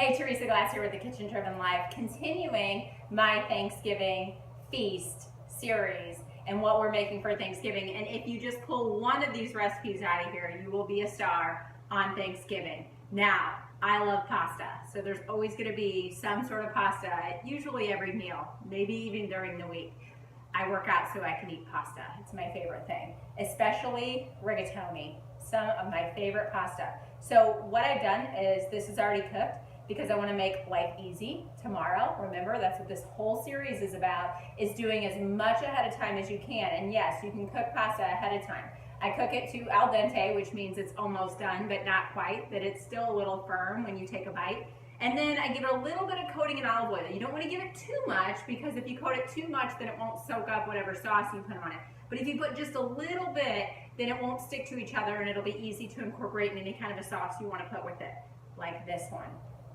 Hey, Teresa Glass here with the Kitchen Driven Life, continuing my Thanksgiving feast series and what we're making for Thanksgiving. And if you just pull one of these recipes out of here, you will be a star on Thanksgiving. Now, I love pasta, so there's always going to be some sort of pasta at usually every meal, maybe even during the week. I work out so I can eat pasta. It's my favorite thing, especially rigatoni, some of my favorite pasta. So what I've done is this is already cooked because I want to make life easy tomorrow. Remember, that's what this whole series is about, is doing as much ahead of time as you can. And yes, you can cook pasta ahead of time. I cook it to al dente, which means it's almost done, but not quite, that it's still a little firm when you take a bite. And then I give it a little bit of coating in olive oil. You don't want to give it too much because if you coat it too much, then it won't soak up whatever sauce you put on it. But if you put just a little bit, then it won't stick to each other and it'll be easy to incorporate in any kind of a sauce you want to put with it, like this one.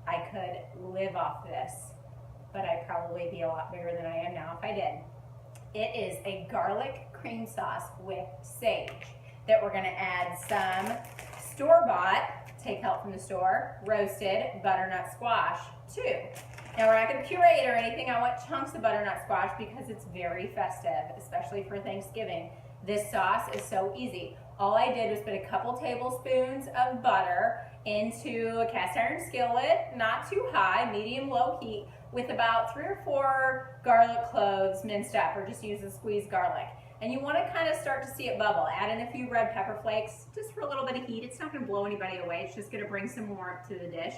I could live off this, but I'd probably be a lot bigger than I am now if I did. It is a garlic cream sauce with sage that we're gonna add some store-bought, take help from the store, roasted butternut squash too. Now we're not gonna puree it or anything. I want chunks of butternut squash because it's very festive, especially for Thanksgiving. This sauce is so easy. All I did was put a couple tablespoons of butter into a cast iron skillet, not too high, medium-low heat, with about 3 or 4 garlic cloves minced up, or just use a squeezed garlic. And you want to kind of start to see it bubble. Add in a few red pepper flakes, just for a little bit of heat. It's not going to blow anybody away. It's just going to bring some warmth to the dish.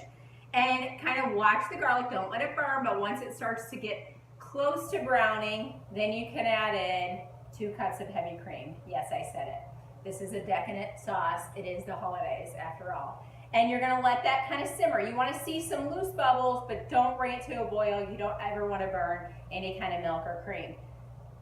And kind of watch the garlic. Don't let it burn, but once it starts to get close to browning, then you can add in 2 cups of heavy cream. Yes, I said it. This is a decadent sauce. It is the holidays, after all. And you're gonna let that kind of simmer. You wanna see some loose bubbles, but don't bring it to a boil. You don't ever wanna burn any kind of milk or cream.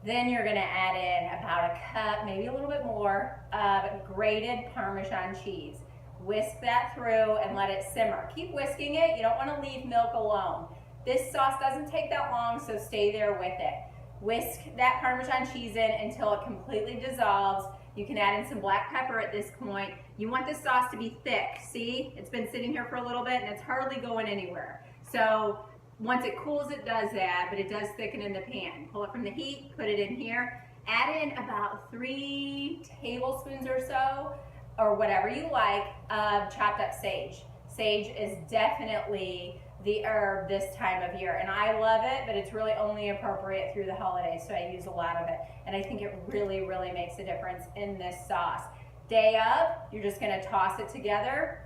Then you're gonna add in about a cup, maybe a little bit more, of grated Parmesan cheese. Whisk that through and let it simmer. Keep whisking it. You don't wanna leave milk alone. This sauce doesn't take that long, so stay there with it. Whisk that Parmesan cheese in until it completely dissolves. You can add in some black pepper at this point. You want this sauce to be thick. See, it's been sitting here for a little bit and it's hardly going anywhere. So once it cools, it does that, but it does thicken in the pan. Pull it from the heat, put it in here. Add in about 3 tablespoons or so, or whatever you like, of chopped up sage. Sage is definitely the herb this time of year, and I love it, but it's really only appropriate through the holidays, so I use a lot of it, and I think it really, really makes a difference in this sauce. Day of, you're just gonna toss it together,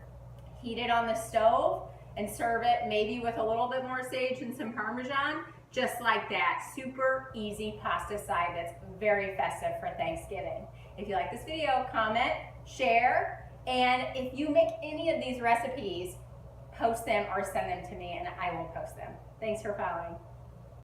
heat it on the stove, and serve it maybe with a little bit more sage and some Parmesan, just like that. Super easy pasta side that's very festive for Thanksgiving. If you like this video, comment, share, and if you make any of these recipes, post them or send them to me and I will post them. Thanks for following.